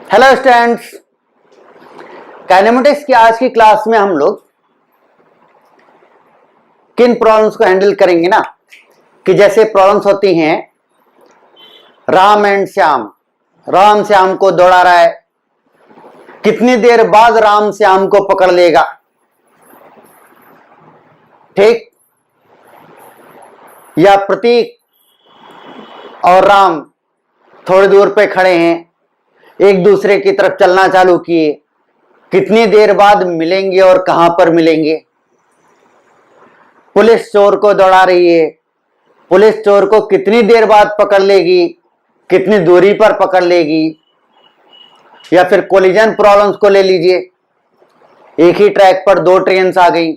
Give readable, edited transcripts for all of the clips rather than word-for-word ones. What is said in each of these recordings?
Hello students, kinematics की आज की क्लास में हम लोग किन प्रॉब्लम्स को हैंडल करेंगे ना कि जैसे प्रॉब्लम्स होती हैं राम एंड श्याम। राम श्याम को दौड़ा रहा है, कितनी देर बाद राम श्याम को पकड़ लेगा। ठीक, या प्रतीक और राम थोड़ी दूर पे खड़े हैं, एक दूसरे की तरफ चलना चालू किए, कितनी देर बाद मिलेंगे और कहां पर मिलेंगे। पुलिस चोर को दौड़ा रही है, पुलिस चोर को कितनी देर बाद पकड़ लेगी, कितनी दूरी पर पकड़ लेगी। या फिर कोलिजन प्रॉब्लम्स को ले लीजिए, एक ही ट्रैक पर दो ट्रेन्स आ गई,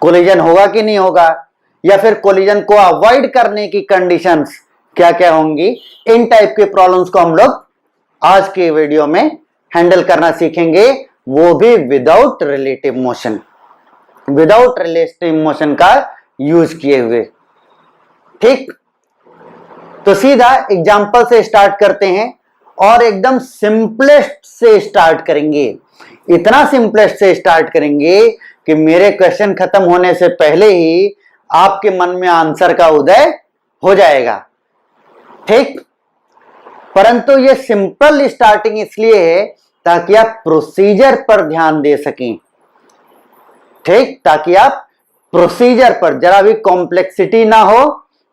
कोलिजन होगा कि नहीं होगा। या फिर कोलिजन को अवॉइड करने की कंडीशंस क्या क्या होंगी। इन टाइप के प्रॉब्लम्स को हम लोग आज के वीडियो में हैंडल करना सीखेंगे, वो भी without relative motion, without relative motion का यूज किए हुए। ठीक, तो सीधा एग्जांपल से स्टार्ट करते हैं और एकदम सिंपलेस्ट से स्टार्ट करेंगे। इतना सिंपलेस्ट से स्टार्ट करेंगे कि मेरे क्वेश्चन खत्म होने से पहले ही आपके मन में आंसर का उदय हो जाएगा। ठीक, परंतु ये सिंपल स्टार्टिंग इसलिए है ताकि आप प्रोसीजर पर ध्यान दे सकें। ठीक, ताकि आप प्रोसीजर पर जरा भी कॉम्प्लेक्सिटी ना हो,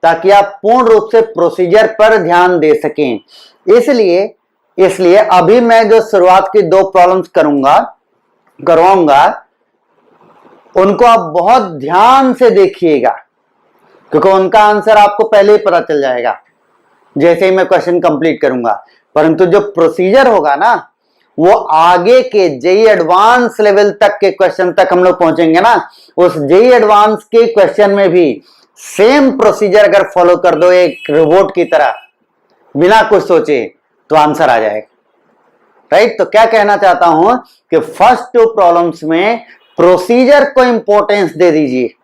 ताकि आप पूर्ण रूप से प्रोसीजर पर ध्यान दे सकें। इसलिए अभी मैं जो शुरुआत की दो प्रॉब्लम्स करवाऊंगा उनको आप बहुत ध्यान से देखिएगा, क्योंकि उनका आंसर आपको पहले ही पता चल जाएगा जैसे ही मैं क्वेश्चन कंप्लीट करूंगा। परंतु जो प्रोसीजर होगा ना, वो आगे के जेई एडवांस लेवल तक के क्वेश्चन तक हम लोग पहुंचेंगे ना, उस जेई एडवांस के क्वेश्चन में भी सेम प्रोसीजर अगर फॉलो कर दो एक रोबोट की तरह बिना कुछ सोचे, तो आंसर आ जाएगा। राइट, तो क्या कहना चाहता हूं कि फर्स्ट टू प्रॉब्लम्स में प्रोसीजर को इंपॉर्टेंस दे दीजिए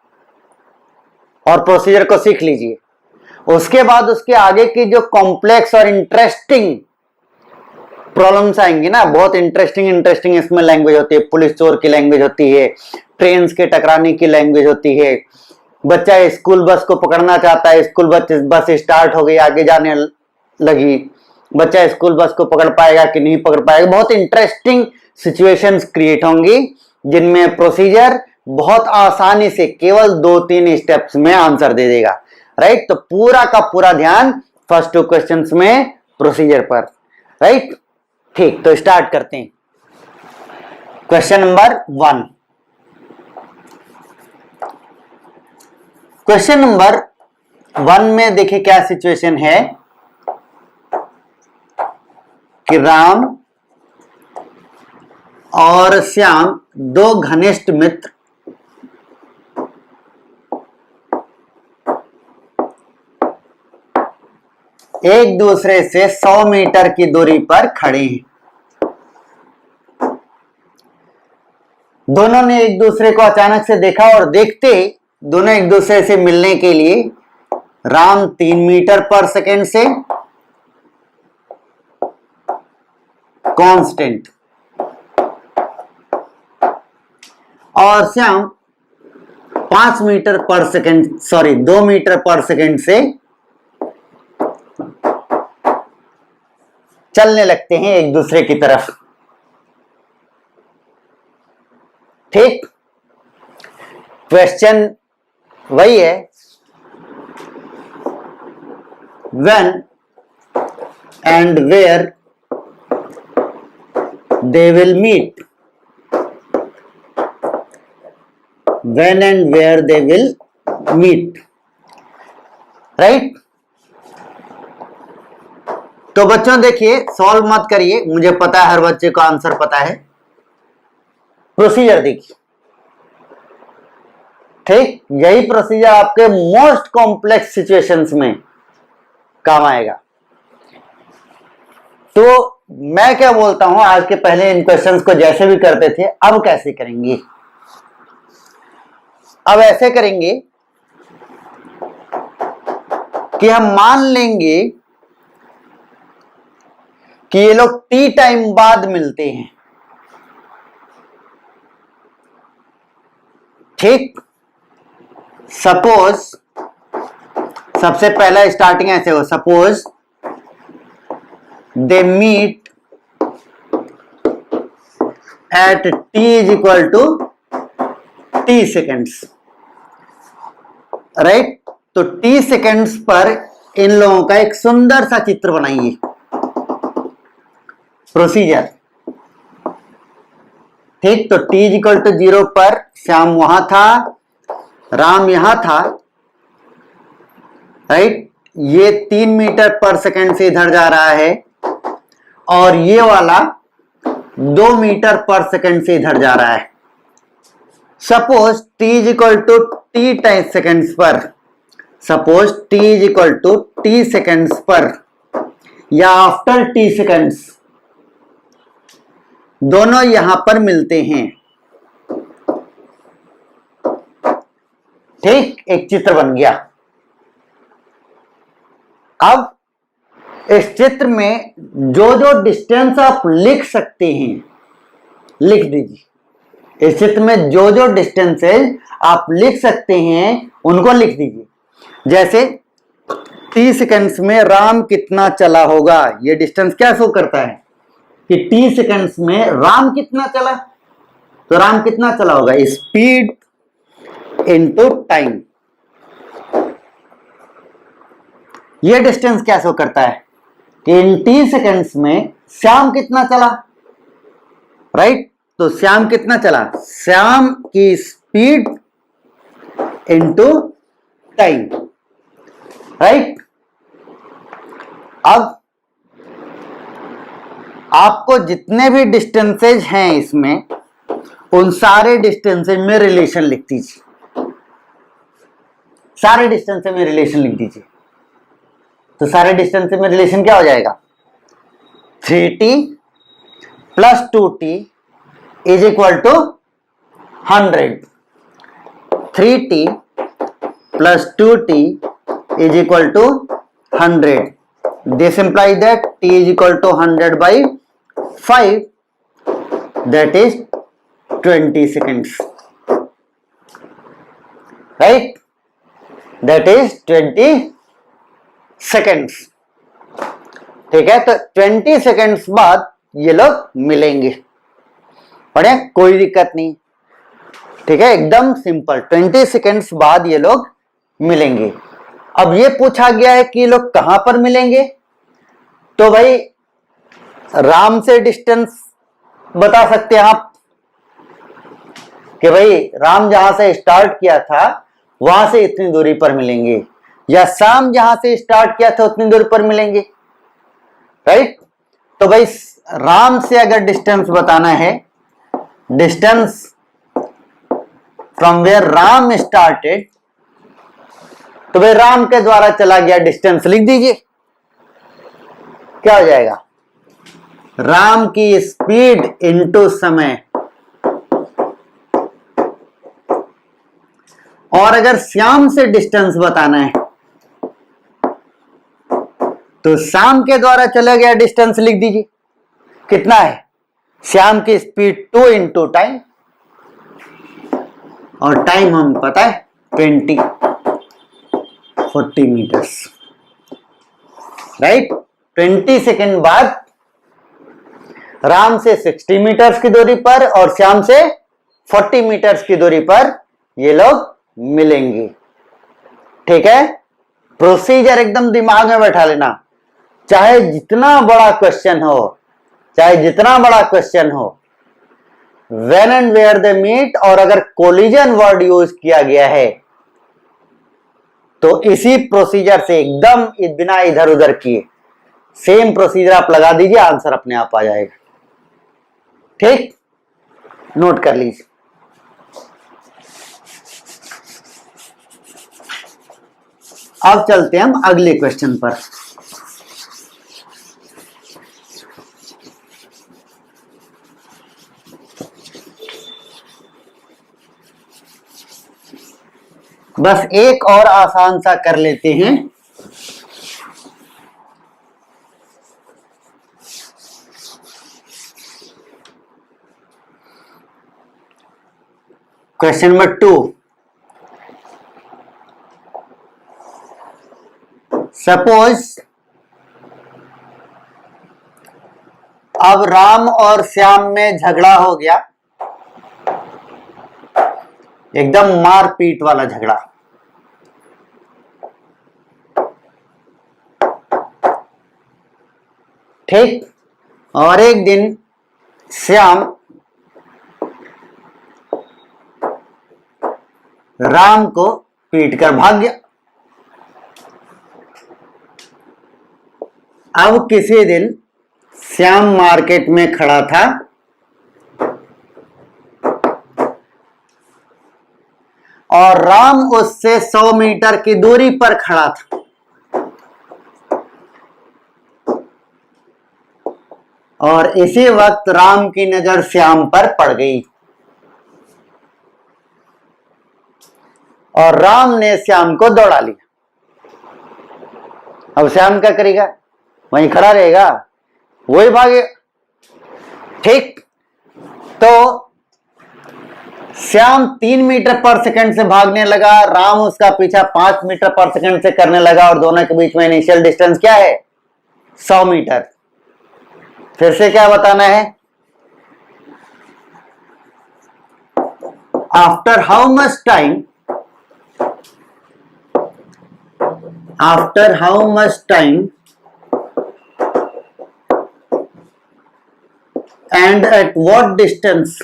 और प्रोसीजर को सीख लीजिए। उसके बाद उसके आगे की जो कॉम्प्लेक्स और इंटरेस्टिंग प्रॉब्लम्स आएंगी ना, बहुत इंटरेस्टिंग इसमें लैंग्वेज होती है। पुलिस चोर की लैंग्वेज होती है, ट्रेन के टकराने की लैंग्वेज होती है, बच्चा स्कूल बस को पकड़ना चाहता है, स्कूल बस स्टार्ट हो गई, आगे जाने लगी, बच्चा स्कूल बस को पकड़ पाएगा कि नहीं पकड़ पाएगा। बहुत इंटरेस्टिंग सिचुएशंस क्रिएट होंगी जिनमें प्रोसीजर बहुत आसानी से केवल 2-3 स्टेप्स में आंसर दे देगा। राइट, तो पूरा का पूरा ध्यान फर्स्ट टू क्वेश्चंस में प्रोसीजर पर। राइट, ठीक, तो स्टार्ट करते हैं। Question number 1। क्वेश्चन नंबर 1 में देखिए क्या सिचुएशन है कि राम और श्याम दो घनिष्ठ मित्र एक दूसरे से 100 मीटर की दूरी पर खड़े हैं। दोनों ने एक दूसरे को अचानक से देखा और देखते दोनों एक दूसरे से मिलने के लिए राम 3 मीटर पर सेकेंड से कांस्टेंट और श्याम 2 मीटर पर सेकेंड से चलने लगते हैं एक दूसरे की तरफ। ठीक, क्वेश्चन वही है, when and where they will meet, when and where they will meet. Right, तो बच्चों देखिए, सॉल्व मत करिए, मुझे पता है हर बच्चे को आंसर पता है। प्रोसीजर देखिए। ठीक, यही प्रोसीजर आपके मोस्ट कॉम्प्लेक्स सिचुएशंस में काम आएगा। तो मैं क्या बोलता हूं, आज के पहले इन क्वेश्चंस को जैसे भी करते थे, अब कैसे करेंगे। अब ऐसे करेंगे कि हम मान लेंगे कि ये लोग टी टाइम बाद मिलते हैं। ठीक, सपोज सबसे पहला स्टार्टिंग ऐसे हो, suppose they meet at t is equal to t seconds, right. तो t सेकेंड्स पर इन लोगों का एक सुंदर सा चित्र बनाइए। प्रोसीजर, ठीक। तो t इज इक्वल टू 0 पर श्याम वहां था, राम यहां था, राइट। ये 3 मीटर पर सेकेंड से इधर जा रहा है और ये वाला 2 मीटर पर सेकेंड से इधर जा रहा है। Suppose t is equal to t time seconds पर, suppose t is equal to t seconds पर या आफ्टर t सेकेंड्स, दोनों यहां पर मिलते हैं। ठीक, एक चित्र बन गया। अब इस चित्र में जो जो डिस्टेंस आप लिख सकते हैं लिख दीजिए। इस चित्र में जो जो डिस्टेंसेज आप लिख सकते हैं उनको लिख दीजिए। जैसे 30 सेकेंड्स में राम कितना चला होगा, ये डिस्टेंस क्या शो करता है कि 30 सेकेंड्स में राम कितना चला। तो राम कितना चला होगा, स्पीड इनटू टाइम। ये डिस्टेंस क्या शो करता है कि इन 30 सेकेंड्स में श्याम कितना चला, राइट। तो श्याम कितना चला, श्याम की स्पीड इनटू टाइम, राइट। अब आपको जितने भी डिस्टेंसेज हैं इसमें, उन सारे डिस्टेंसेज में रिलेशन लिख दीजिए। सारे डिस्टेंसेज में रिलेशन लिख दीजिए। तो सारे डिस्टेंसेज में रिलेशन क्या हो जाएगा, 3t plus 2t is equal to 100। 3t plus 2t is equal to 100. This implies that t is equal to 100 by 5, that is 20 seconds, right? That is 20 seconds. ठीक है, तो 20 seconds बाद ये लोग मिलेंगे। बढ़िया, कोई दिक्कत नहीं। ठीक है, एकदम सिंपल। 20 seconds बाद ये लोग मिलेंगे। अब ये पूछा गया है कि ये लोग कहां पर मिलेंगे, तो भाई राम से डिस्टेंस बता सकते हैं आप कि भाई राम जहां से स्टार्ट किया था वहां से इतनी दूरी पर मिलेंगे, या श्याम जहां से स्टार्ट किया था उतनी दूरी पर मिलेंगे, राइट। तो भाई राम से अगर डिस्टेंस बताना है, distance from where Ram started, तो भाई राम के द्वारा चला गया डिस्टेंस लिख दीजिए। क्या हो जाएगा, राम की स्पीड इनटू समय। और अगर श्याम से डिस्टेंस बताना है तो श्याम के द्वारा चला गया डिस्टेंस लिख दीजिए। कितना है, श्याम की स्पीड 2 इंटू टाइम, और टाइम हम पता है 40 मीटर्स, राइट। 20 सेकेंड बाद राम से 60 मीटर्स की दूरी पर और श्याम से 40 मीटर्स की दूरी पर ये लोग मिलेंगे। ठीक है, प्रोसीजर एकदम दिमाग में बैठा लेना। चाहे जितना बड़ा क्वेश्चन हो, चाहे जितना बड़ा क्वेश्चन हो, when and where they meet, और अगर कोलिजन वर्ड यूज किया गया है तो इसी प्रोसीजर से एकदम बिना इधर उधर किए सेम प्रोसीजर आप लगा दीजिए, आंसर अपने आप आ जाएगा। ठीक, नोट कर लीजिए। अब चलते हैं हम अगले क्वेश्चन पर। बस एक और आसान सा कर लेते हैं। क्वेश्चन नंबर 2, सपोज अब राम और श्याम में झगड़ा हो गया, एकदम मारपीट वाला झगड़ा। ठीक, और एक दिन श्याम राम को पीट कर भाग गया। अब किसी दिन श्याम मार्केट में खड़ा था और राम उससे 100 मीटर की दूरी पर खड़ा था। और इसी वक्त राम की नजर श्याम पर पड़ गई और राम ने श्याम को दौड़ा लिया। अब श्याम क्या करेगा? वहीं खड़ा रहेगा, वही भागे। ठीक, तो श्याम 3 मीटर पर सेकंड से भागने लगा, राम उसका पीछा 5 मीटर पर सेकंड से करने लगा और दोनों के बीच में इनिशियल डिस्टेंस क्या है? 100 मीटर। फिर से क्या बताना है? After how much time, after how much time and at what distance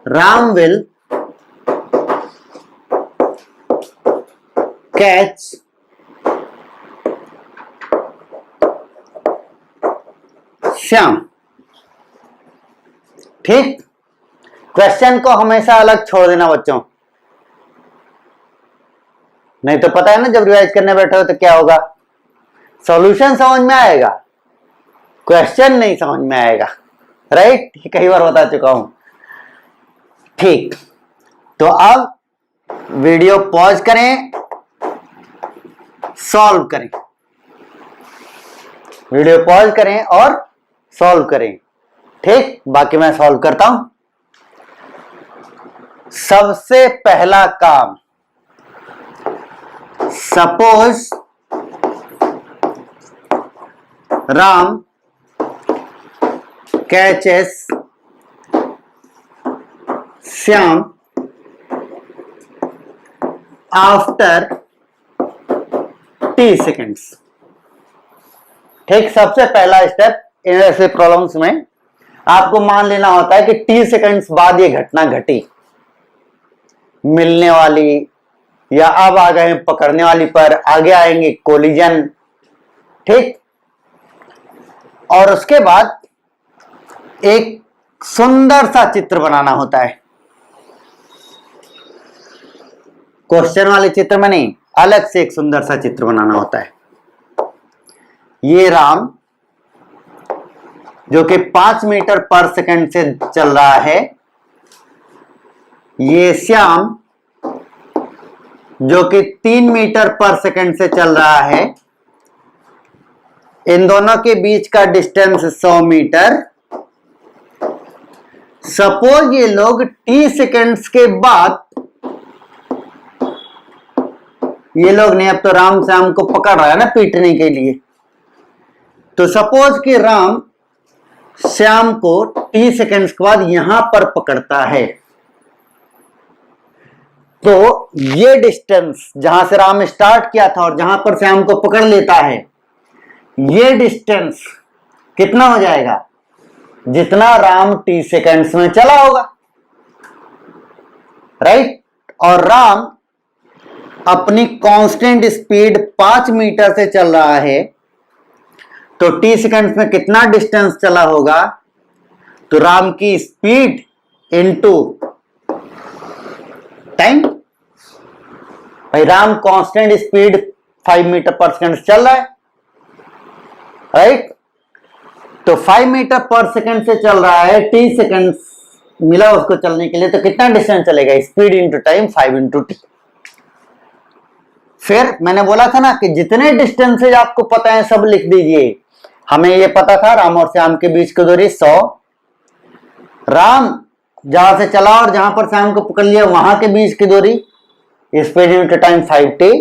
Ram will catch Shyam. ठीक, क्वेश्चन को हमेशा अलग छोड़ देना बच्चों, नहीं तो पता है ना, जब रिवाइज करने बैठे हो तो क्या होगा? सॉल्यूशन समझ में आएगा, क्वेश्चन नहीं समझ में आएगा। राइट, कई बार बता चुका हूं। ठीक, तो अब वीडियो पॉज करें, सॉल्व करें। वीडियो पॉज करें और सॉल्व करें। ठीक, बाकी मैं सॉल्व करता हूं। सबसे पहला काम, suppose Ram catches Shyam after t seconds. ठीक, सबसे पहला स्टेप इन ऐसे प्रॉब्लम्स में आपको मान लेना होता है कि t सेकेंड्स बाद ये घटना घटी, मिलने वाली या अब आ गए पकड़ने वाली पर, आगे आएंगे कोलिजन। ठीक, और उसके बाद एक सुंदर सा चित्र बनाना होता है, क्वेश्चन वाले चित्र में नहीं, अलग से एक सुंदर सा चित्र बनाना होता है। ये राम जो कि 5 मीटर पर सेकंड से चल रहा है, ये श्याम जो कि 3 मीटर पर सेकंड से चल रहा है, इन दोनों के बीच का डिस्टेंस 100 मीटर। सपोज ये लोग t सेकंड्स के बाद, ये लोग ने, अब तो राम श्याम को पकड़ रहा है ना पीटने के लिए, तो सपोज कि राम श्याम को t सेकंड्स के बाद यहां पर पकड़ता है, तो ये डिस्टेंस जहां से राम स्टार्ट किया था और जहां पर श्याम को पकड़ लेता है, ये डिस्टेंस कितना हो जाएगा? जितना राम t सेकंड्स में चला होगा। राइट, और राम अपनी कांस्टेंट स्पीड 5 मीटर से चल रहा है, तो t सेकंड्स में कितना डिस्टेंस चला होगा? तो राम की स्पीड इनटू टाइम। भाई राम कांस्टेंट स्पीड 5 मीटर पर सेकंड चल रहा है, राइट, तो 5 मीटर पर सेकंड से चल रहा है, t सेकंड मिला उसको चलने के लिए, तो कितना डिस्टेंस चलेगा? Speed into time, 5 into T. फिर मैंने बोला था ना कि जितने डिस्टेंसेज आपको पता है सब लिख दीजिए। हमें ये पता था राम और श्याम के बीच की दूरी 100, राम जहां से चला और जहां पर श्याम को पकड़ लिया वहां के बीच की दूरी स्पीड इनटू टाइम 5t।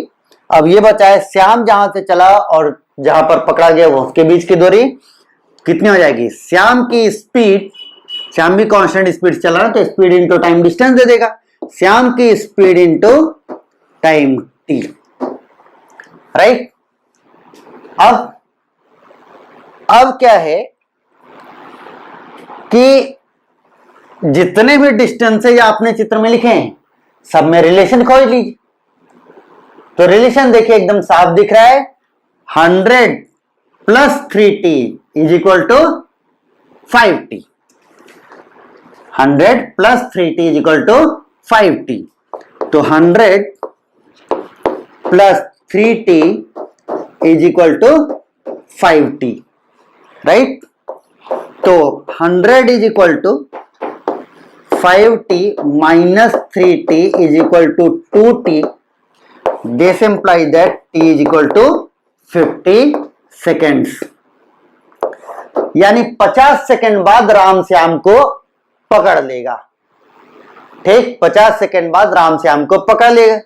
अब ये बचा है श्याम जहां से चला और जहां पर पकड़ा गया वो उसके बीच की दूरी कितनी हो जाएगी। श्याम की स्पीड, श्याम भी कांस्टेंट स्पीड चला रहा तो स्पीड इनटू टाइम डिस्टेंस दे देगा, श्याम की speed into time t, right. अब क्या है कि जितने भी डिस्टेंसेज आपने चित्र में लिखे हैं सब में रिलेशन खोज लीजिए। तो रिलेशन देखिए एकदम साफ दिख रहा है, 100 plus 3t is equal to 5t। 100 plus 3t is equal to 5t। तो 100 plus 3t is equal to 5t, right. तो 100 is equal to 5t minus 3t is equal to 2t. This implies that t is equal to 50 seconds. यानी 50 second बाद राम श्याम को पकड़ लेगा। ठीक, 50 second बाद राम श्याम को पकड़ लेगा।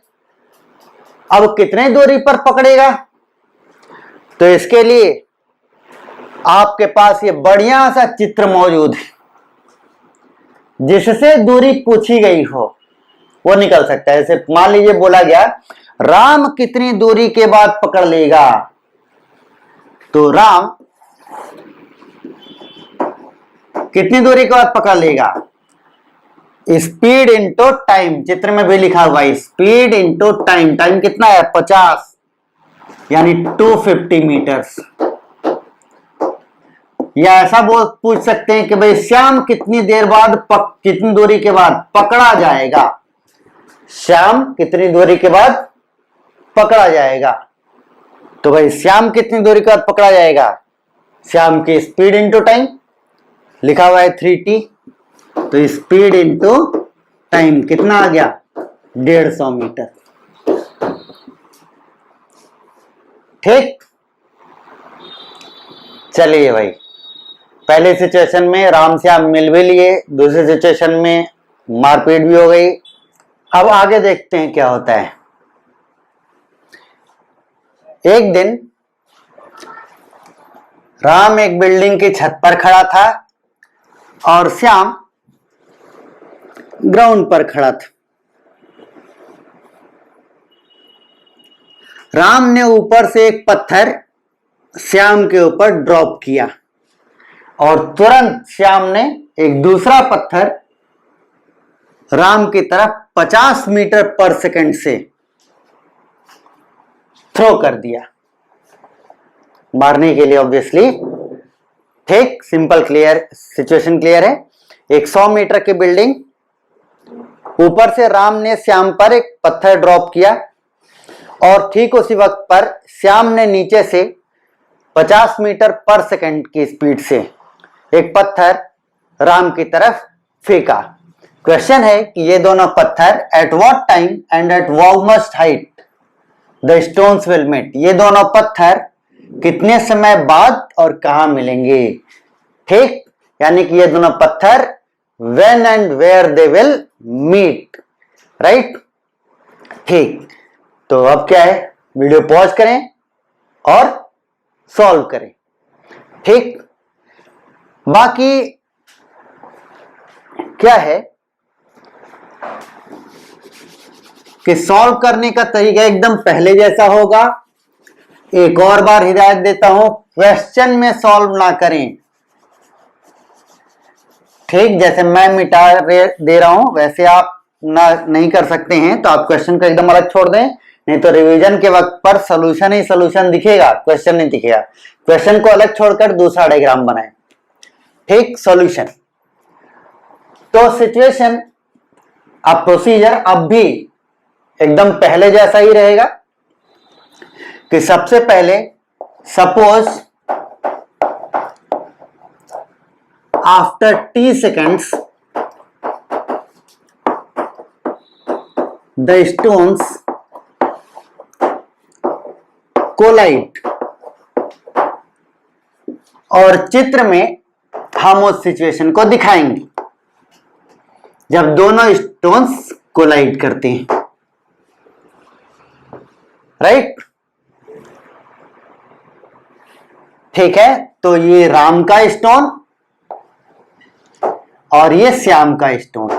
अब कितने दूरी पर पकड़ेगा, तो इसके लिए आपके पास ये बढ़िया सा चित्र मौजूद है। जिससे दूरी पूछी गई हो वो निकल सकता है। जैसे मान लीजिए बोला गया राम कितनी दूरी के बाद पकड़ लेगा, तो राम कितनी दूरी के बाद पकड़ लेगा, स्पीड इंटू टाइम, चित्र में भी लिखा हुआ है स्पीड इंटू टाइम। टाइम कितना है 50, यानी 250 मीटर्स। या ऐसा पूछ सकते हैं कि भाई श्याम कितनी देर बाद कितनी दूरी के बाद पकड़ा जाएगा, श्याम कितनी दूरी के बाद पकड़ा जाएगा। तो भाई श्याम कितनी दूरी के बाद पकड़ा जाएगा, श्याम की स्पीड इंटू टाइम लिखा हुआ है 3t। तो स्पीड इंटू टाइम कितना आ गया 150 मीटर। ठीक, चलिए भाई, पहले सिचुएशन में राम श्याम मिल भी लिए, दूसरी सिचुएशन में मारपीट भी हो गई। अब आगे देखते हैं क्या होता है। एक दिन राम एक बिल्डिंग की छत पर खड़ा था और श्याम ग्राउंड पर खड़ा था। राम ने ऊपर से एक पत्थर श्याम के ऊपर ड्रॉप किया और तुरंत श्याम ने एक दूसरा पत्थर राम की तरफ 50 मीटर पर सेकंड से थ्रो कर दिया, मारने के लिए ऑब्वियसली। ठीक, सिंपल क्लियर, सिचुएशन क्लियर है। एक 100 मीटर की बिल्डिंग, ऊपर से राम ने श्याम पर एक पत्थर ड्रॉप किया और ठीक उसी वक्त पर श्याम ने नीचे से 50 मीटर पर सेकंड की स्पीड से एक पत्थर राम की तरफ फेंका। क्वेश्चन है कि ये दोनों पत्थर at what time and at how much height the stones will meet, ये दोनों पत्थर कितने समय बाद और कहां मिलेंगे। ठीक, यानी कि ये दोनों पत्थर when and where they will meet, right. ठीक, तो अब क्या है, वीडियो पॉज करें और सॉल्व करें। ठीक, बाकी क्या है कि सॉल्व करने का तरीका एकदम पहले जैसा होगा। एक और बार हिदायत देता हूं, क्वेश्चन में सॉल्व ना करें। ठीक, जैसे मैं मिटा दे रहा हूं वैसे आप ना नहीं कर सकते हैं, तो आप क्वेश्चन को एकदम अलग छोड़ दें, नहीं तो रिवीजन के वक्त पर सॉल्यूशन ही सॉल्यूशन दिखेगा, क्वेश्चन नहीं दिखेगा। क्वेश्चन को अलग छोड़कर दूसरा डायग्राम बनाएं। ठीक, सॉल्यूशन। तो सिचुएशन, अब प्रोसीजर अब भी एकदम पहले जैसा ही रहेगा कि सबसे पहले suppose after t seconds the stones collide. और चित्र में हम उस सिचुएशन को दिखाएंगे जब दोनों स्टोन्स कोलाइड करते हैं, राइट। ठीक है, तो ये राम का स्टोन और ये श्याम का स्टोन,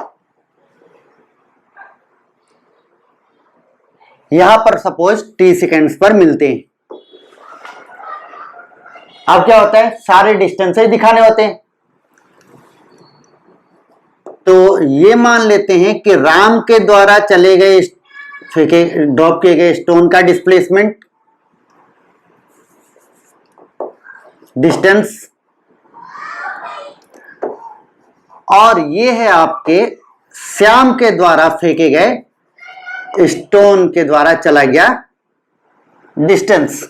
यहां पर सपोज t सेकेंड्स पर मिलते हैं। अब क्या होता है, सारे डिस्टेंसेस दिखाने होते हैं। तो ये मान लेते हैं कि राम के द्वारा चले गए ड्रॉप किए गए स्टोन का डिस्प्लेसमेंट डिस्टेंस, और ये है आपके श्याम के द्वारा फेंके गए स्टोन के द्वारा चला गया डिस्टेंस,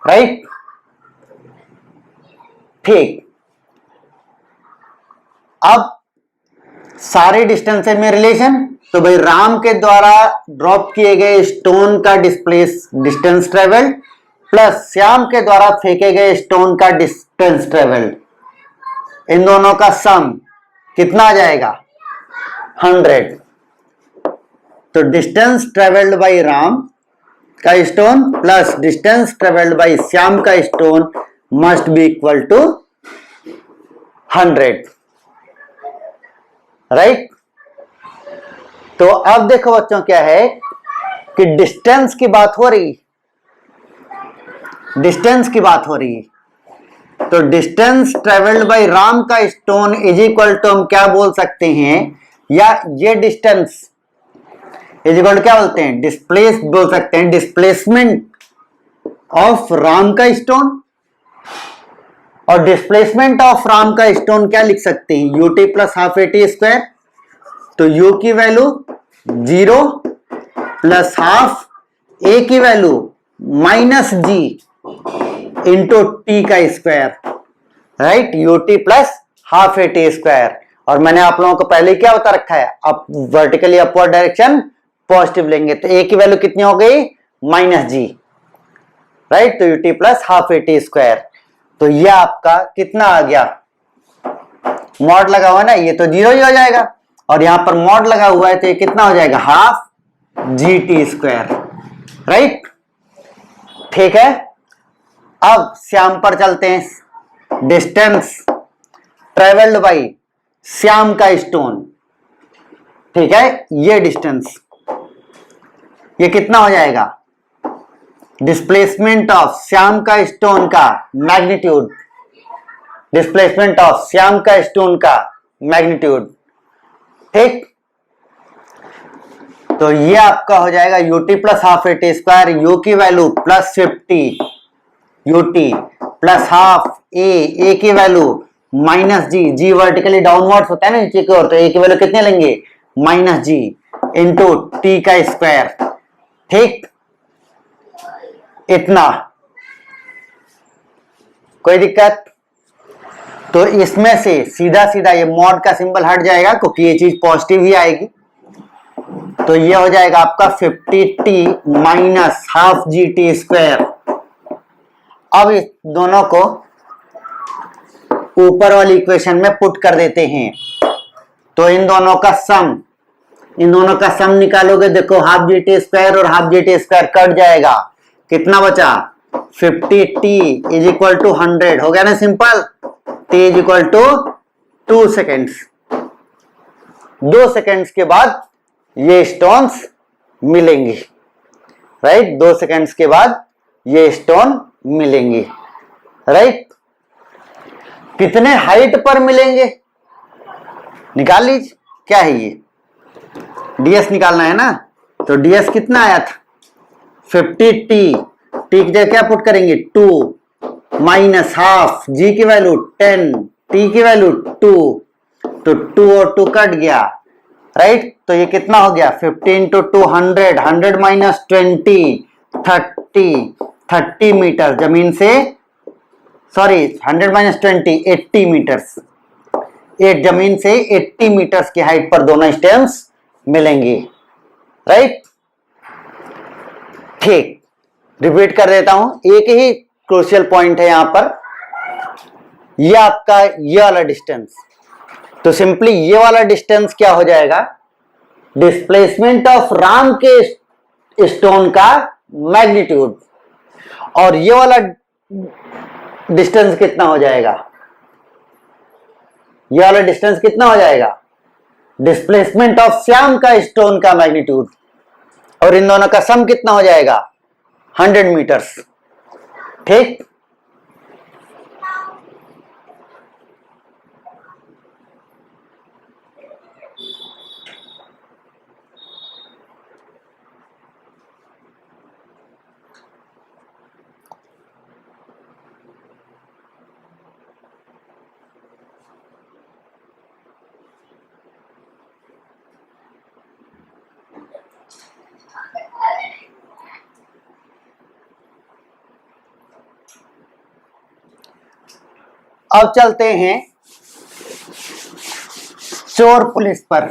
राइट। ठीक, अब सारे डिस्टेंसेस में रिलेशन, तो भाई राम के द्वारा ड्रॉप किए गए स्टोन का डिस्टेंस ट्रेवल्ड प्लस श्याम के द्वारा फेंके गए स्टोन का डिस्टेंस ट्रेवल्ड, इन दोनों का सम कितना आ जाएगा, 100। तो डिस्टेंस ट्रेवल्ड बाय राम का stone plus distance travelled by Shyam का stone must be equal to 100, right. तो अब देखो बच्चों, क्या है कि डिस्टेंस की बात हो रही, डिस्टेंस की बात हो रही है। तो डिस्टेंस ट्रेवल्ड बाय राम का स्टोन इज इक्वल टू हम क्या बोल सकते हैं, या ये डिस्टेंस इज इक्वल क्या बोलते हैं, डिस्प्लेस बोल सकते हैं, डिस्प्लेसमेंट ऑफ राम का स्टोन। और डिस्प्लेसमेंट ऑफ राम का स्टोन क्या लिख सकते हैं, UT plus half A T square. तो यू की वैल्यू 0 प्लस हाफ, ए की वैल्यू माइनस जी इंटू टी का square, right, UT plus half A T square. और मैंने आप लोगों को पहले क्या बता रखा है, up vertically upward direction positive लेंगे, तो ए की वैल्यू कितनी हो गई, माइनस जी, राइट। तो UT plus half A T square, तो ये आपका कितना आ गया, मॉड लगा हुआ है ना, ये तो 0 ही हो जाएगा, और यहां पर मॉड लगा हुआ है तो ये कितना हो जाएगा, half G T square, right. ठीक है, अब श्याम पर चलते हैं। डिस्टेंस ट्रेवल्ड बाई श्याम का स्टोन, ठीक है, ये डिस्टेंस, ये कितना हो जाएगा, डिस्प्लेसमेंट ऑफ श्याम का स्टोन का मैग्नीट्यूड, डिस्प्लेसमेंट ऑफ श्याम का स्टोन का मैग्नीट्यूड, ठीक। तो ये आपका हो जाएगा U T plus half A T square, U की value plus 50 U T plus half A की value minus G, G vertically downwards होता है ना नीचे की ओर, तो ए की वैल्यू कितने लेंगे, माइनस जी इंटू टी का स्क्वायर, ठीक। इतना, कोई दिक्कत। तो इसमें से सीधा सीधा ये मॉड का सिंबल हट जाएगा क्योंकि ये चीज पॉजिटिव ही आएगी, तो ये हो जाएगा आपका 50t minus half G T square. अब इस दोनों को ऊपर वाली इक्वेशन में पुट कर देते हैं, तो इन दोनों का सम निकालोगे, देखो हाफ जी टी स्क्वायर और half G T square cut जाएगा, कितना बचा, 50t इज इक्वल टू 100, हो गया ना simple. t is equal to 2 seconds, 2 seconds के बाद ये स्टोन्स मिलेंगे, राइट, 2 सेकेंड्स के बाद ये स्टोन मिलेंगे, राइट। कितने हाइट पर मिलेंगे निकाल लीजिए, क्या है ये, ds निकालना है ना, तो ds कितना आया था, 50t, t की जगह क्या पुट करेंगे, 2 माइनस हाफ, g की वैल्यू 10, t की वैल्यू 2, तो 2 और 2 कट गया, राइट। तो ये कितना हो गया, 50 इंटू 2 100, 100 माइनस 20 30 मीटर जमीन से, सॉरी 100 माइनस 20 80 मीटर्स, एक जमीन से 80 मीटर्स की हाइट पर दोनों स्टेम्स मिलेंगे, राइट। ठीक, रिपीट कर देता हूं, एक ही क्रूशियल पॉइंट है यहां पर, ये आपका ये वाला डिस्टेंस, तो सिंपली ये वाला डिस्टेंस क्या हो जाएगा, डिस्प्लेसमेंट ऑफ राम के स्टोन का मैग्नीट्यूड, और ये वाला डिस्टेंस कितना हो जाएगा, ये वाला डिस्टेंस कितना हो जाएगा, डिस्प्लेसमेंट ऑफ श्याम का स्टोन का मैग्नीट्यूड, और इन दोनों का सम कितना हो जाएगा 100 मीटर्स। ठीक, अब चलते हैं चोर पुलिस पर।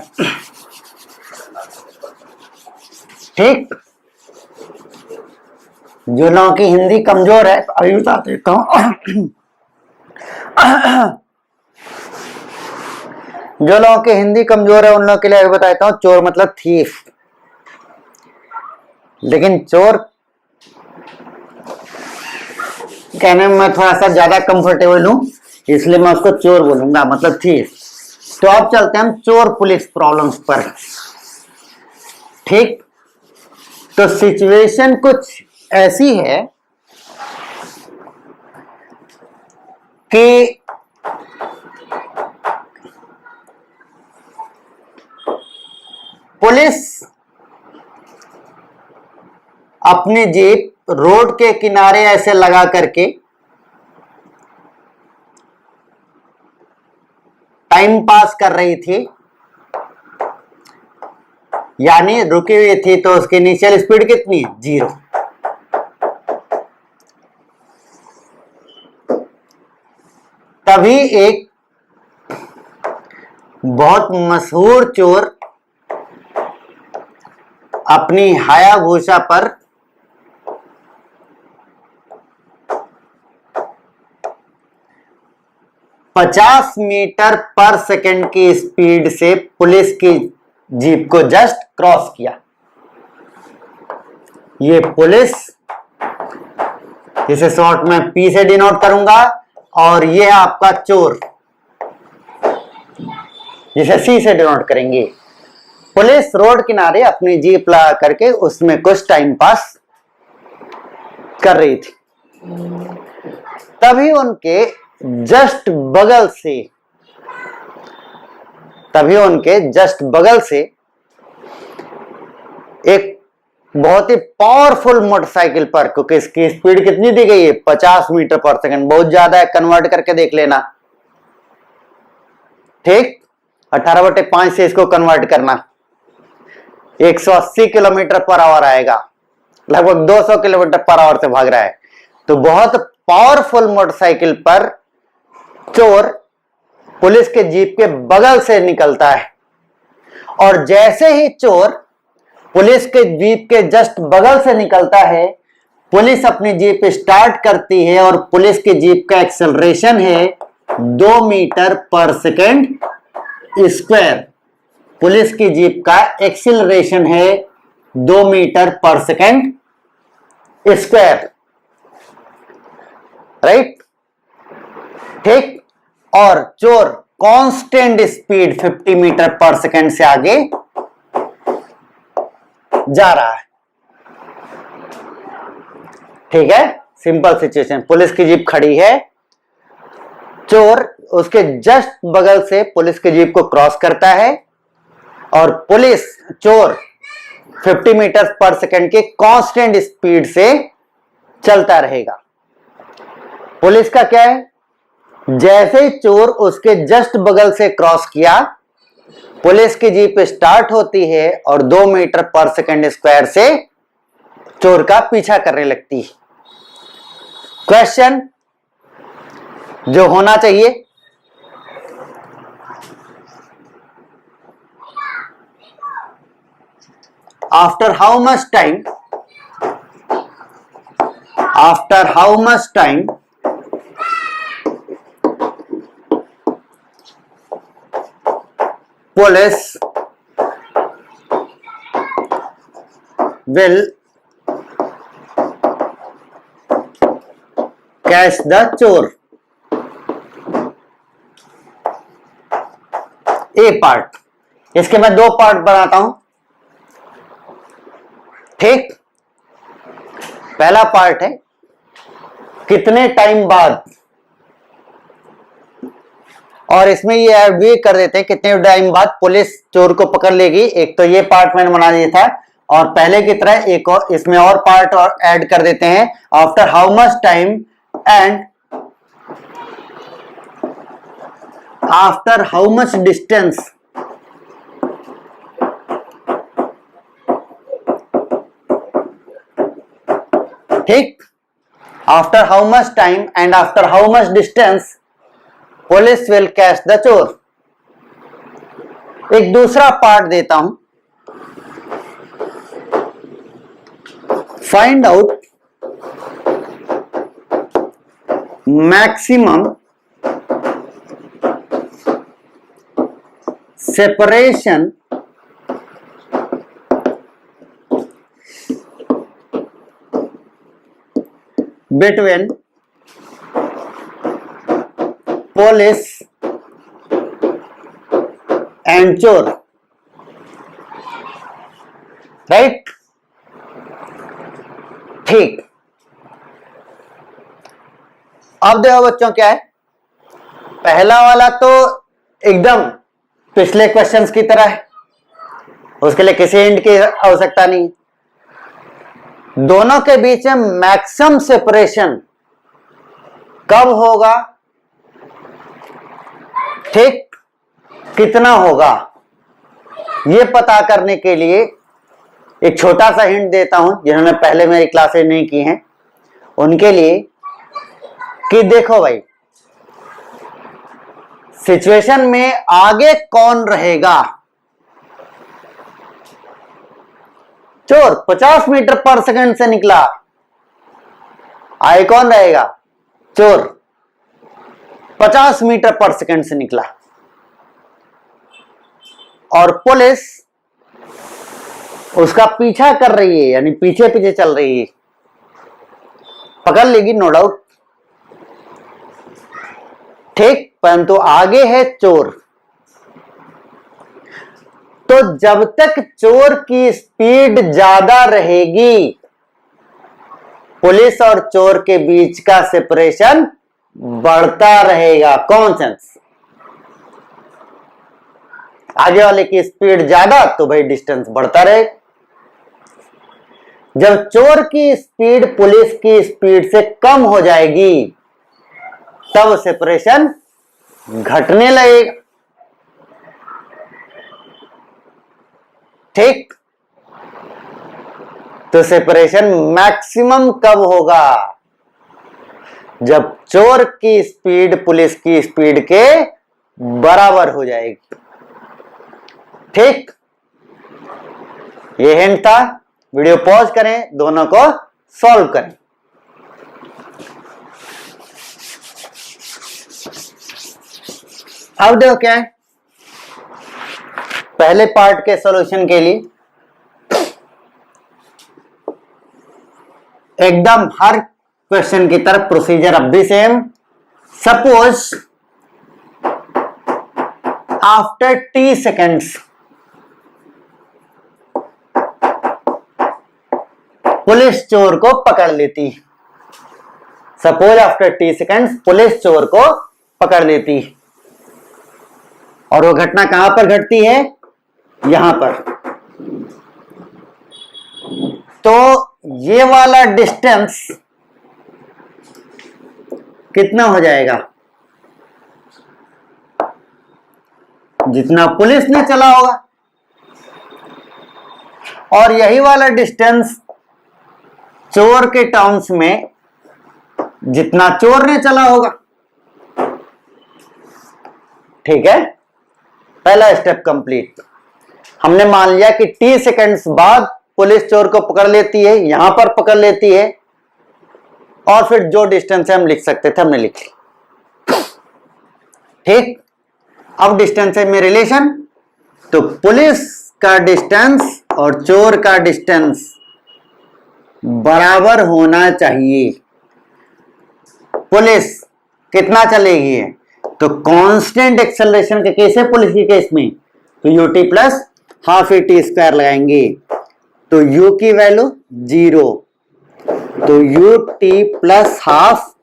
ठीक, जो लोगों की हिंदी कमजोर है अभी बता देता हूं। जो लोगों की हिंदी कमजोर है उन लोगों के लिए अभी बताता हूं, चोर मतलब थीफ, लेकिन चोर कहने में मैं थोड़ा सा ज्यादा कंफर्टेबल हूं, इसलिए मैं उसको चोर बोलूंगा, मतलब थीफ। तो अब चलते हैं हम चोर पुलिस प्रॉब्लम्स पर। ठीक, तो सिचुएशन कुछ ऐसी है कि पुलिस अपनी जीप रोड के किनारे ऐसे लगा करके टाइम पास कर रही थी, यानी रुकी हुई थी, तो उसकी इनिशियल स्पीड कितनी है 0। तभी एक बहुत मशहूर चोर अपनी हायाबुसा पर पचास मीटर पर सेकंड की स्पीड से पुलिस की जीप को जस्ट क्रॉस किया। ये पुलिस, जिसे शॉर्ट में पी से डिनोट करूंगा, और ये है आपका चोर, जिसे सी से डिनोट करेंगे। पुलिस रोड किनारे अपनी जीप लगा करके उसमें कुछ टाइम पास कर रही थी। तभी उनके जस्ट बगल से एक बहुत ही पावरफुल मोटरसाइकिल पर, क्योंकि इसकी स्पीड कितनी दी गई है 50 मीटर पर सेकंड, बहुत ज्यादा है, कन्वर्ट करके देख लेना। ठीक, 18/5 से इसको कन्वर्ट करना, 180 किलोमीटर पर आवर आएगा, लगभग 200 किलोमीटर पर आवर से भाग रहा है। तो बहुत पावरफुल मोटरसाइकिल पर चोर पुलिस के जीप के बगल से निकलता है, और जैसे ही चोर पुलिस के जीप के जस्ट बगल से निकलता है, पुलिस अपनी जीप स्टार्ट करती है, और पुलिस की जीप का एक्सेलरेशन है 2 मीटर पर सेकंड स्क्वायर। पुलिस की जीप का एक्सेलरेशन है 2 मीटर पर सेकंड स्क्वायर, राइट। ठीक, और चोर कांस्टेंट स्पीड 50 मीटर पर सेकंड से आगे जा रहा है। ठीक है, सिंपल सिचुएशन, पुलिस की जीप खड़ी है, चोर उसके जस्ट बगल से पुलिस की जीप को क्रॉस करता है, और चोर 50 मीटर पर सेकंड के कांस्टेंट स्पीड से चलता रहेगा। पुलिस का क्या है, जैसे ही चोर उसके जस्ट बगल से क्रॉस किया, पुलिस की जीप स्टार्ट होती है और 2 मीटर पर सेकंड स्क्वायर से चोर का पीछा करने लगती है। क्वेश्चन जो होना चाहिए, after how much time after how much time police will catch the चोर। ए पार्ट, इसके मैं दो पार्ट बनाता हूं, ठीक। पहला पार्ट है कितने टाइम बाद, और इसमें ये ऐड भी कर देते हैं कितने टाइम बाद पुलिस चोर को पकड़ लेगी। एक तो ये पार्ट मैंने बना दिया था, और पहले की तरह एक और इसमें और पार्ट और ऐड कर देते हैं, after how much time and after how much distance ठीक। After how much time and after how much distance police will catch the चोर। एक दूसरा पार्ट देता हूं, find out maximum separation between police and चोर, राइट, ठीक। अब देखो बच्चों क्या है, पहला वाला तो एकदम पिछले क्वेश्चंस की तरह है, उसके लिए किसी हिंट की आवश्यकता नहीं। दोनों के बीच में मैक्सिमम सेपरेशन कब होगा, ठीक, कितना होगा, यह पता करने के लिए एक छोटा सा हिंट देता हूं, जिन्होंने पहले मेरी क्लासेज नहीं की हैं उनके लिए, कि देखो भाई सिचुएशन में आगे कौन रहेगा। चोर 50 मीटर पर सेकंड से निकला, आगे कौन रहेगा, चोर 50 मीटर पर सेकंड से निकला, और पुलिस उसका पीछा कर रही है, यानी पीछे पीछे चल रही है, पकड़ लेगी नो डाउट, ठीक, परंतु आगे है चोर। तो जब तक चोर की स्पीड ज्यादा रहेगी, पुलिस और चोर के बीच का सेपरेशन बढ़ता रहेगा। कॉमन सेंस, आगे वाले की स्पीड ज्यादा तो भाई डिस्टेंस बढ़ता रहेगा। जब चोर की स्पीड पुलिस की स्पीड से कम हो जाएगी तब सेपरेशन घटने लगेगा, ठीक। तो सेपरेशन मैक्सिमम कब होगा, जब चोर की स्पीड पुलिस की स्पीड के बराबर हो जाएगी, ठीक। ये हिंट था। वीडियो पॉज करें, दोनों को सॉल्व करें। अब देखो क्या है, पहले पार्ट के सॉल्यूशन के लिए एकदम हर क्वेश्चन की तरफ प्रोसीजर अब भी same. Suppose after T seconds police चोर को पकड़ लेती, suppose after T seconds police चोर को पकड़ लेती, और वो घटना कहां पर घटती है, यहां पर। तो ये वाला डिस्टेंस कितना हो जाएगा, जितना पुलिस ने चला होगा, और यही वाला डिस्टेंस चोर के टर्म्स में जितना चोर ने चला होगा, ठीक है। पहला स्टेप कंप्लीट। हमने मान लिया कि टी सेकंड्स बाद पुलिस चोर को पकड़ लेती है, यहां पर पकड़ लेती है, और फिर जो डिस्टेंस है हम लिख सकते थे हमने लिख ली। ठीक, अब डिस्टेंस है में रिलेशन, तो पुलिस का डिस्टेंस और चोर का डिस्टेंस बराबर होना चाहिए। पुलिस कितना चलेगी है, तो कांस्टेंट एक्सेलरेशन के केस है पुलिस के केस में, तो UT plus half A T square लगाएंगे, तो यू की वैल्यू 0, तो U T plus half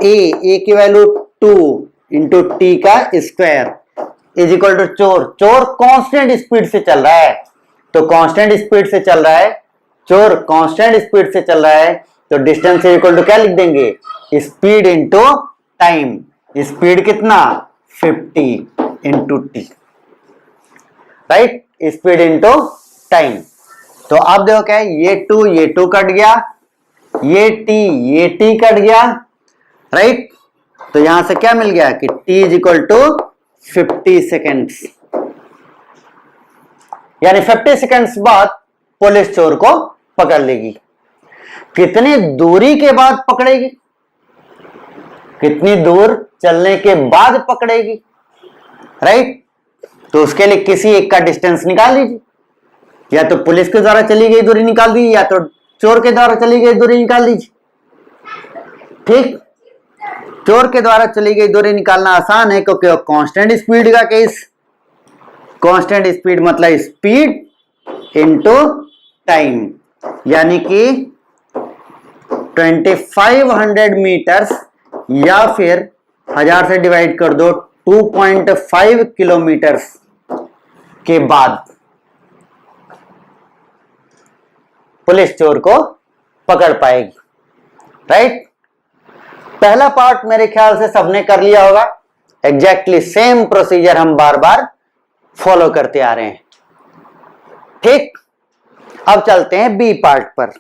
A की वैल्यू 2 इंटू टी का स्क्वायर इज इक्वल टू चोर। चोर कांस्टेंट स्पीड से चल रहा है, तो कांस्टेंट स्पीड से चल रहा है, चोर कांस्टेंट स्पीड से चल रहा है, तो डिस्टेंस इक्वल टू क्या लिख देंगे, स्पीड इंटू टाइम। स्पीड कितना 50 into T, right, speed into time. तो अब देखो क्या है, ये टू कट गया, ये टी कट गया, राइट। तो यहां से क्या मिल गया कि T is equal to 50 seconds, यानी 50 सेकेंड्स बाद पुलिस चोर को पकड़ लेगी। कितनी दूरी के बाद पकड़ेगी, कितनी दूर चलने के बाद पकड़ेगी, राइट। तो उसके लिए किसी एक का डिस्टेंस निकाल लीजिए, या तो पुलिस के द्वारा चली गई दूरी निकाल दीजिए, या तो चोर के द्वारा चली गई दूरी निकाल दीजिए। ठीक, चोर के द्वारा चली गई दूरी निकालना आसान है, क्योंकि वो कांस्टेंट स्पीड का केस, कांस्टेंट स्पीड मतलब स्पीड इनटू टाइम, यानी कि 2500 मीटर्स या फिर 1000 से डिवाइड कर दो 2.5 किलोमीटर्स के बाद पुलिस चोर को पकड़ पाएगी, राइट। पहला पार्ट मेरे ख्याल से सबने कर लिया होगा, एग्जैक्टली सेम प्रोसीजर हम बार बार फॉलो करते आ रहे हैं। ठीक, अब चलते हैं बी पार्ट पर।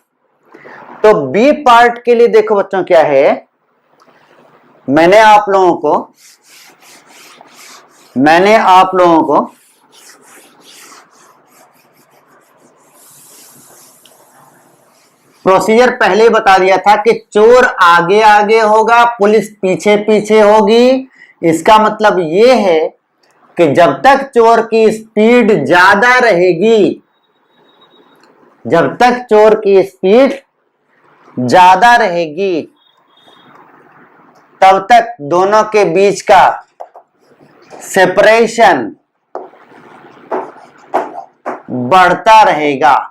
तो बी पार्ट के लिए देखो बच्चों क्या है, मैंने आप लोगों को प्रोसीजर पहले ही बता दिया था कि चोर आगे आगे होगा, पुलिस पीछे पीछे होगी। इसका मतलब यह है कि जब तक चोर की स्पीड ज्यादा रहेगी, जब तक चोर की स्पीड ज्यादा रहेगी, तब तक दोनों के बीच का सेपरेशन बढ़ता रहेगा।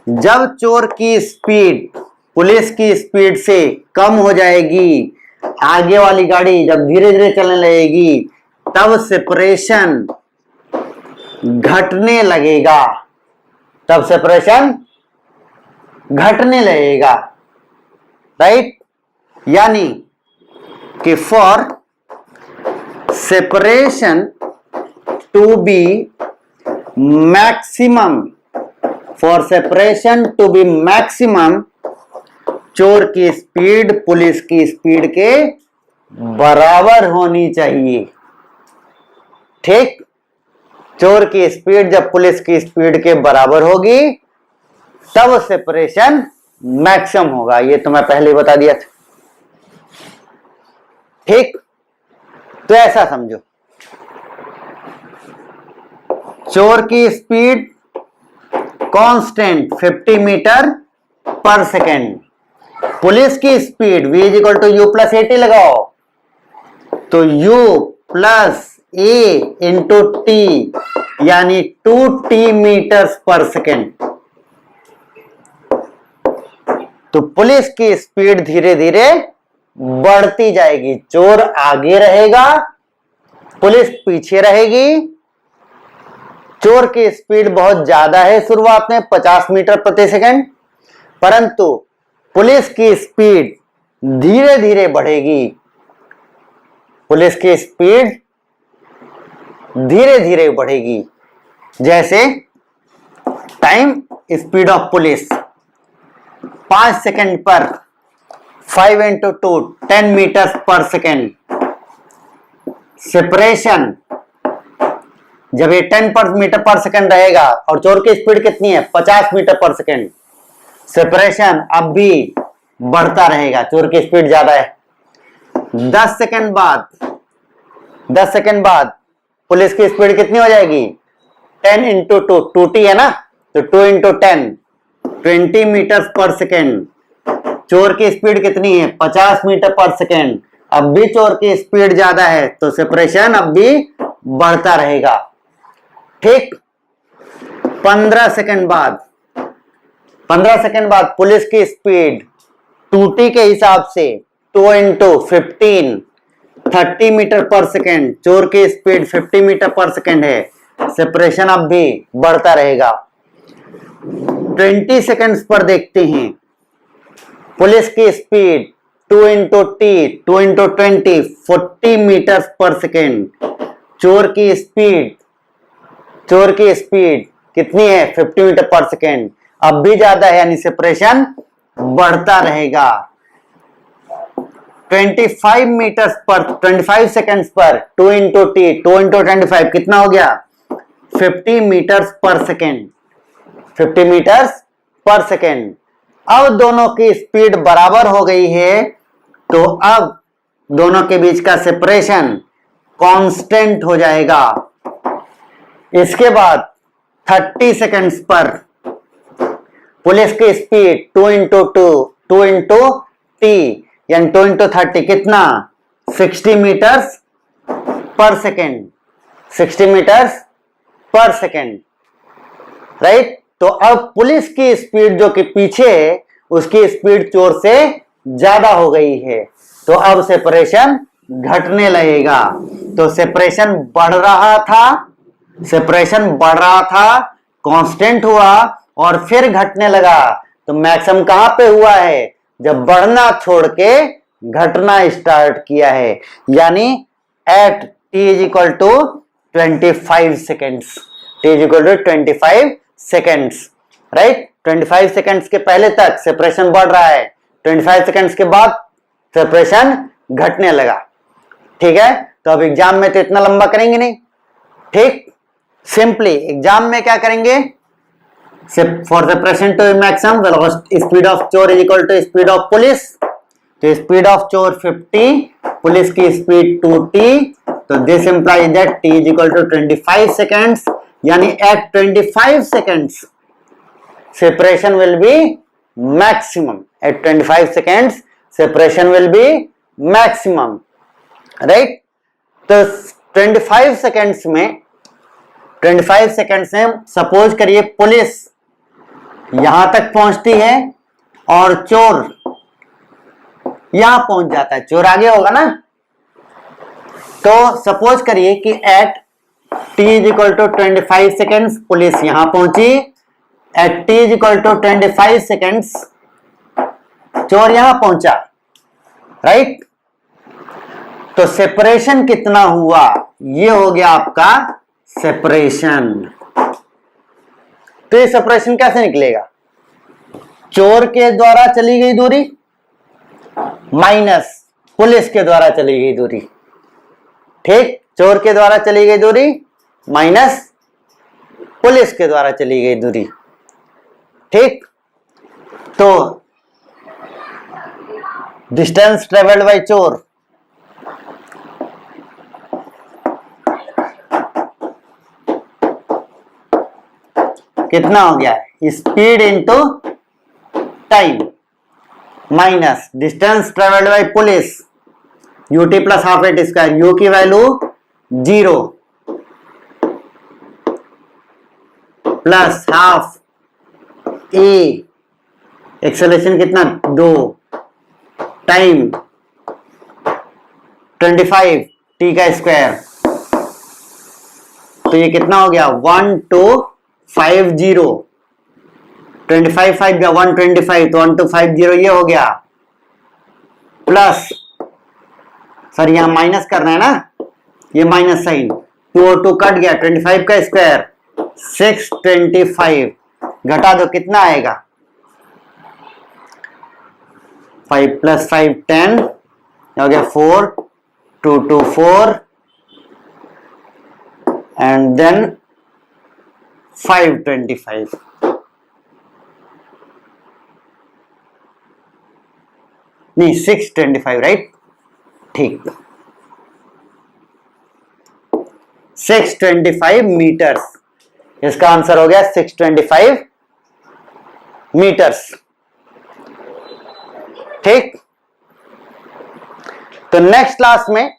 जब चोर की स्पीड पुलिस की स्पीड से कम हो जाएगी, आगे वाली गाड़ी जब धीरे धीरे चलने लगेगी, तब सेपरेशन घटने लगेगा, तब सेपरेशन घटने लगेगा, राइट। यानी कि for separation to be maximum, for separation to be maximum, चोर की स्पीड पुलिस की स्पीड के बराबर होनी चाहिए। ठीक, चोर की स्पीड जब पुलिस की स्पीड के बराबर होगी, तब सेपरेशन मैक्सिमम होगा। ये तो मैं पहले ही बता दिया था। ठीक, तो ऐसा समझो, चोर की speed constant 50 meter per second, police की speed v is equal to U plus A लगाओ, तो u plus A into T, यानी 2t मीटर्स पर सेकेंड। तो पुलिस की स्पीड धीरे धीरे बढ़ती जाएगी, चोर आगे रहेगा, पुलिस पीछे रहेगी। चोर की स्पीड बहुत ज्यादा है शुरुआत में 50 मीटर प्रति सेकंड, परंतु पुलिस की स्पीड धीरे धीरे बढ़ेगी, पुलिस की स्पीड धीरे धीरे बढ़ेगी। जैसे time speed of police 5 second पर 5 into 2 10 metre per second. Separation जब ये 10 मीटर पर सेकेंड रहेगा और चोर की स्पीड कितनी है 50 मीटर पर सेकेंड, सेपरेशन अब भी बढ़ता रहेगा, चोर की स्पीड ज्यादा है। 10 सेकंड बाद 10 सेकंड बाद पुलिस की स्पीड कितनी हो जाएगी? 10 इंटू 2, 2t है ना, तो 2 इंटू 10, 20 मीटर पर सेकेंड। चोर की स्पीड कितनी है? 50 मीटर पर सेकेंड। अब भी चोर की स्पीड ज्यादा है, तो सेपरेशन अब भी बढ़ता रहेगा। ठीक। 15 सेकंड बाद 15 सेकंड बाद पुलिस की स्पीड 2t के हिसाब से 2 इंटू 15, 30 मीटर पर सेकेंड। चोर की स्पीड 50 मीटर पर सेकेंड है, सेपरेशन अब भी बढ़ता रहेगा। 20 सेकंड्स पर देखते हैं, पुलिस की speed 2 into T, 2 into 20, 40 metre per second. चोर की स्पीड कितनी है? 50 मीटर पर सेकेंड। अब भी ज्यादा है, यानी सेपरेशन बढ़ता रहेगा। 25 सेकंड्स पर 2 इंटू टी, 2 इंटू 25 कितना हो गया? 50 मीटर्स पर सेकेंड। 50 मीटर्स पर सेकेंड। अब दोनों की स्पीड बराबर हो गई है, तो अब दोनों के बीच का सेपरेशन कांस्टेंट हो जाएगा। इसके बाद 30 सेकंड्स पर पुलिस की स्पीड 2 इंटू 2, 2 इंटू टी, यानी 2 इंटू 30 कितना? 60 मीटर्स पर सेकेंड। 60 मीटर्स पर सेकेंड, राइट। तो अब पुलिस की स्पीड जो कि पीछे है, उसकी स्पीड चोर से ज्यादा हो गई है, तो अब सेपरेशन घटने लगेगा। तो सेपरेशन बढ़ रहा था, कांस्टेंट हुआ और फिर घटने लगा। तो मैक्सिमम कहां पे हुआ है? जब बढ़ना छोड़ के घटना स्टार्ट किया है, यानी at t is equal to 25 seconds. t is equal to 25 seconds, right. 25 seconds के पहले तक सेपरेशन बढ़ रहा है, 25 सेकेंड्स के बाद सेपरेशन घटने लगा। ठीक है, तो अब एग्जाम में तो इतना लंबा करेंगे नहीं। ठीक, सिंपली एग्जाम में क्या करेंगे? For separation to maximum, speed of चोर is equal to speed of police. तो स्पीड ऑफ चोर 50, पुलिस की स्पीड 2t, तो this implies that t is equal to 25 seconds, यानी at 25 seconds separation will be maximum. At 25 seconds separation will be maximum, right। तो 25 seconds में suppose करिए police यहां तक पहुंचती है और चोर यहां पहुंच जाता है, चोर आगे होगा ना। तो सपोज करिए कि at t is equal to 25 seconds police यहां पहुंची, at t is equal to 25 seconds चोर यहां पहुंचा, राइट। तो सेपरेशन कितना हुआ? ये हो गया आपका सेपरेशन। तो ये सेपरेशन कैसे निकलेगा? चोर के द्वारा चली गई दूरी माइनस पुलिस के द्वारा चली गई दूरी। ठीक, चोर के द्वारा चली गई दूरी माइनस पुलिस के द्वारा चली गई दूरी। ठीक, तो डिस्टेंस ट्रेवल्ड बाय चोर कितना हो गया? Speed into time minus distance travelled by police, U T plus half at square. U की value 0 plus half A, acceleration कितना? 2, टाइम 25 टी का स्क्वायर। तो ये कितना हो गया? 1250। 25 5 गया 125, तो 1250 ये हो गया, प्लस सर यहां माइनस करना है ना, ये माइनस साइन, 2 और 2 कट गया, 25 का स्क्वायर 625, घटा दो कितना आएगा? 5 प्लस 5 10 हो गया 4, 2 2 4 एंड देन 525। नहीं 625, राइट, ठीक, 625 मीटर्स, इसका आंसर हो गया 625 मीटर्स। ठीक, तो नेक्स्ट क्लास में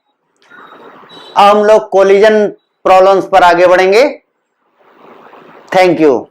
हम लोग कोलिजन प्रॉब्लम्स पर आगे बढ़ेंगे। Thank you.